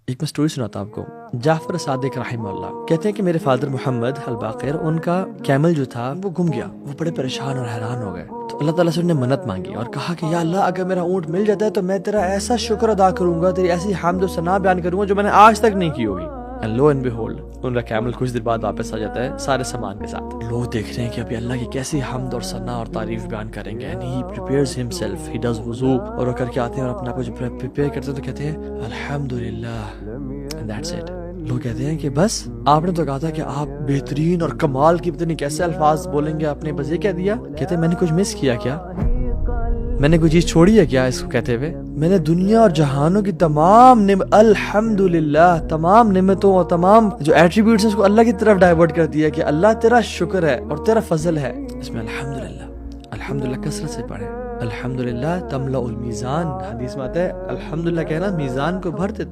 एक मैं स्टोरी सुनाता हूँ आपको। जाफर सादिक रहमतुल्लाह कहते हैं कि मेरे फादर मोहम्मद अल बाकिर, उनका कैमल जो था वो गुम गया। वो बड़े परेशान और हैरान हो गए। तो अल्लाह ताला से उन्हें मन्नत मांगी और कहा कि या अल्लाह, अगर मेरा ऊँट मिल जाता है तो मैं तेरा ऐसा शुक्र अदा करूंगा, तेरी ऐसी हामद और सना बयान करूंगा जो मैंने आज तक नहीं की होगी। एंड लो एंड बिहोल्ड, उनका कैमल कुछ देर बाद वापस आ जाता है सारे सामान के साथ। लोग देख रहे हैं कि अभी अल्लाह की कैसी हमद और सना और तारीफ बयान करेंगे। And he prepares himself, he does वुजू, और वो करके आते हैं और अपने आप को जब प्रिपेयर करते हैं तो कहते हैं अल्हम्दुलिल्लाह, एंड दैट्स इट। लोग कहते हैं कि बस आपने तो कहा था कि आप बेहतरीन और कमाल की पता नहीं कैसे अल्फाज बोलेंगे, आपने बस ये कह दिया। कहते हैं मैंने कुछ मिस किया क्या, मैंने कोई चीज छोड़ी है क्या इसको कहते हुए? मैंने दुनिया और जहानों की तमाम अल्हम्दुलिल्लाह, तमाम नेमतों और तमाम जो एट्रीब्यूट्स हैं उसको अल्लाह की तरफ डाइवर्ट कर दिया कि अल्लाह तेरा शुक्र है और तेरा फजल है। इसमें अल्हम्दुलिल्लाह, अल्हम्दुलिल्लाह कसरत से पढ़े। अल्हम्दुलिल्लाह तमलउल मीज़ान, हदीस में आता है अल्हम्दुलिल्लाह कहना मीज़ान को भर देता है।